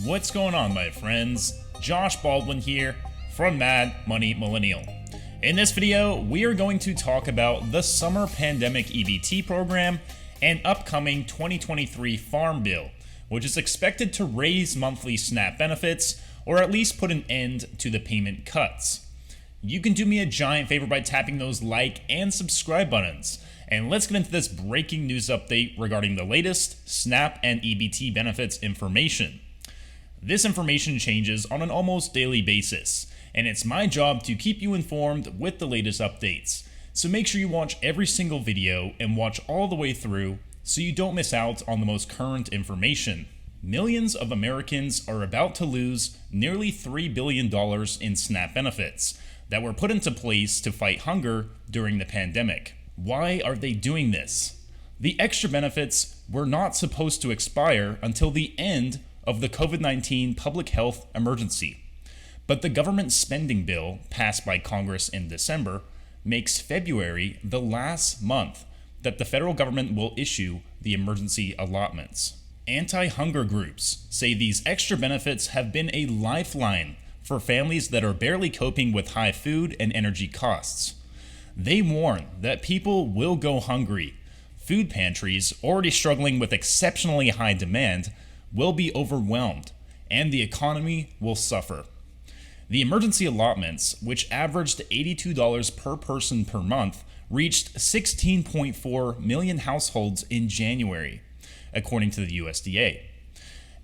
What's going on, my friends? Josh Baldwin here from Mad Money Millennial. In this video, we are going to talk about the Summer Pandemic EBT program and upcoming 2023 Farm Bill, which is expected to raise monthly SNAP benefits or at least put an end to the payment cuts. You can do me a giant favor by tapping those like and subscribe buttons. And let's get into this breaking news update regarding the latest SNAP and EBT benefits information. This information changes on an almost daily basis, and it's my job to keep you informed with the latest updates. So make sure you watch every single video and watch all the way through so you don't miss out on the most current information. Millions of Americans are about to lose nearly $3 billion in SNAP benefits that were put into place to fight hunger during the pandemic. Why are they doing this? The extra benefits were not supposed to expire until the end of the COVID-19 public health emergency. But the government spending bill passed by Congress in December makes February the last month that the federal government will issue the emergency allotments. Anti-hunger groups say these extra benefits have been a lifeline for families that are barely coping with high food and energy costs. They warn that people will go hungry. Food pantries, already struggling with exceptionally high demand, will be overwhelmed, and the economy will suffer. The emergency allotments, which averaged $82 per person per month, reached 16.4 million households in January, according to the USDA.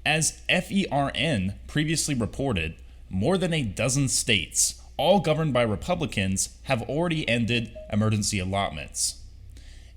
As FERN previously reported, more than a dozen states, all governed by Republicans, have already ended emergency allotments.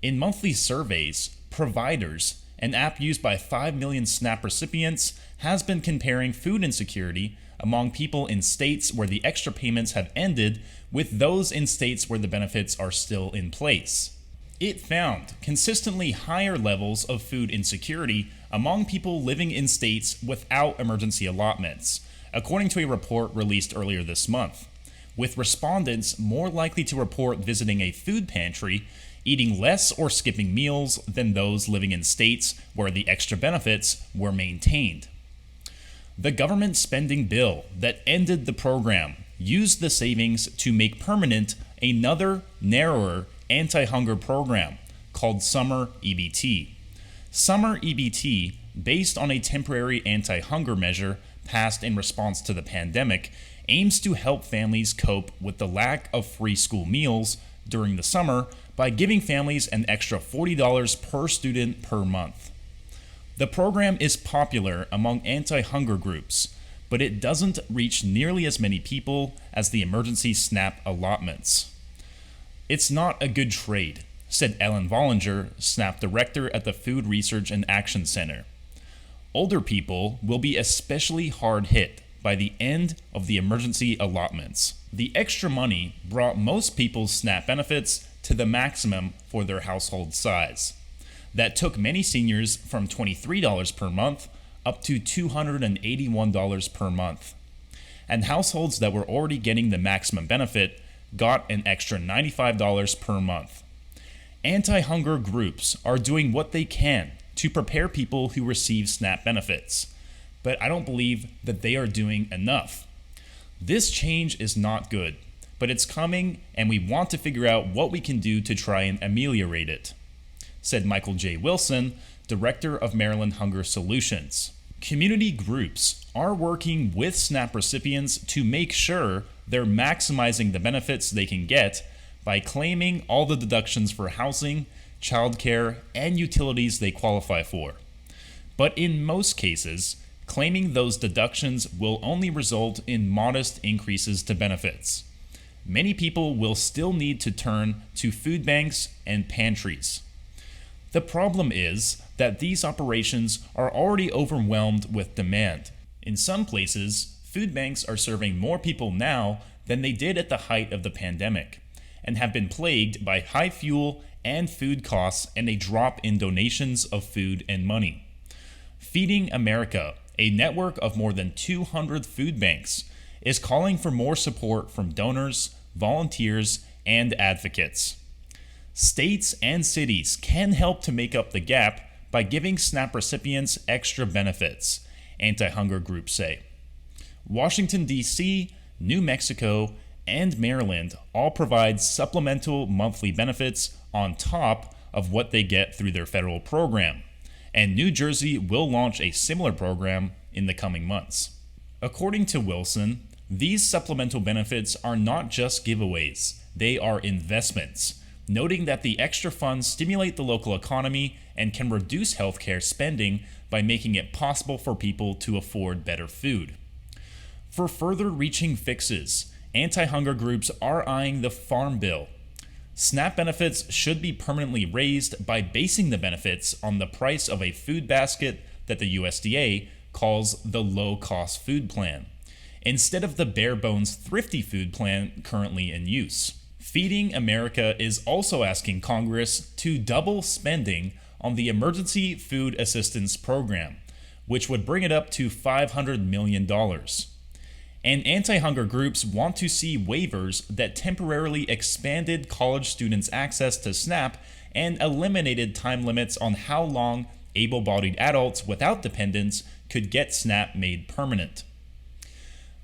In monthly surveys, Providers, an app used by 5 million SNAP recipients, has been comparing food insecurity among people in states where the extra payments have ended with those in states where the benefits are still in place. It found consistently higher levels of food insecurity among people living in states without emergency allotments, according to a report released earlier this month, with respondents more likely to report visiting a food pantry, eating less or skipping meals than those living in states where the extra benefits were maintained. The government spending bill that ended the program used the savings to make permanent another, narrower anti-hunger program called Summer EBT. Summer EBT, based on a temporary anti-hunger measure passed in response to the pandemic, aims to help families cope with the lack of free school meals during the summer by giving families an extra $40 per student per month. The program is popular among anti-hunger groups, but it doesn't reach nearly as many people as the emergency SNAP allotments. It's not a good trade, said Ellen Vollinger, SNAP director at the Food Research and Action Center. Older people will be especially hard hit by the end of the emergency allotments. The extra money brought most people's SNAP benefits to the maximum for their household size. That took many seniors from $23 per month up to $281 per month. And households that were already getting the maximum benefit got an extra $95 per month. Anti-hunger groups are doing what they can to prepare people who receive SNAP benefits, but I don't believe that they are doing enough. This change is not good, but it's coming and we want to figure out what we can do to try and ameliorate it, said Michael J. Wilson, director of Maryland Hunger Solutions. Community groups are working with SNAP recipients to make sure they're maximizing the benefits they can get by claiming all the deductions for housing, childcare, and utilities they qualify for. But in most cases, claiming those deductions will only result in modest increases to benefits. Many people will still need to turn to food banks and pantries. The problem is that these operations are already overwhelmed with demand. In some places, food banks are serving more people now than they did at the height of the pandemic, and have been plagued by high fuel and food costs and a drop in donations of food and money. Feeding America, a network of more than 200 food banks, is calling for more support from donors, volunteers, and advocates. States and cities can help to make up the gap by giving SNAP recipients extra benefits, anti-hunger groups say. Washington, D.C., New Mexico, and Maryland all provide supplemental monthly benefits on top of what they get through their federal program, and New Jersey will launch a similar program in the coming months. According to Wilson, these supplemental benefits are not just giveaways, they are investments, noting that the extra funds stimulate the local economy and can reduce healthcare spending by making it possible for people to afford better food. For further reaching fixes, anti-hunger groups are eyeing the Farm Bill. SNAP benefits should be permanently raised by basing the benefits on the price of a food basket that the USDA calls the low-cost food plan, instead of the bare-bones thrifty food plan currently in use. Feeding America is also asking Congress to double spending on the Emergency Food Assistance Program, which would bring it up to $500 million. And anti-hunger groups want to see waivers that temporarily expanded college students' access to SNAP and eliminated time limits on how long able-bodied adults without dependents could get SNAP made permanent.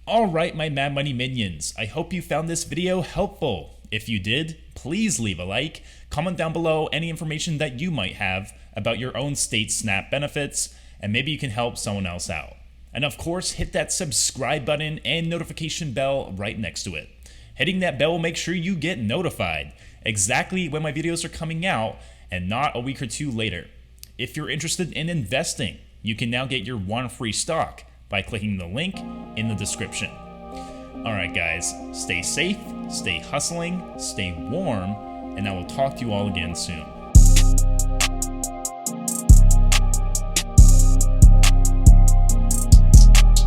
Alright, my Mad Money minions, I hope you found this video helpful. If you did, please leave a like, comment down below any information that you might have about your own state's SNAP benefits, and maybe you can help someone else out. And of course, hit that subscribe button and notification bell right next to it. Hitting that bell will make sure you get notified exactly when my videos are coming out and not a week or two later. If you're interested in investing, you can now get your one free stock by clicking the link in the description. Alright guys, stay safe, stay hustling, stay warm, and I will talk to you all again soon.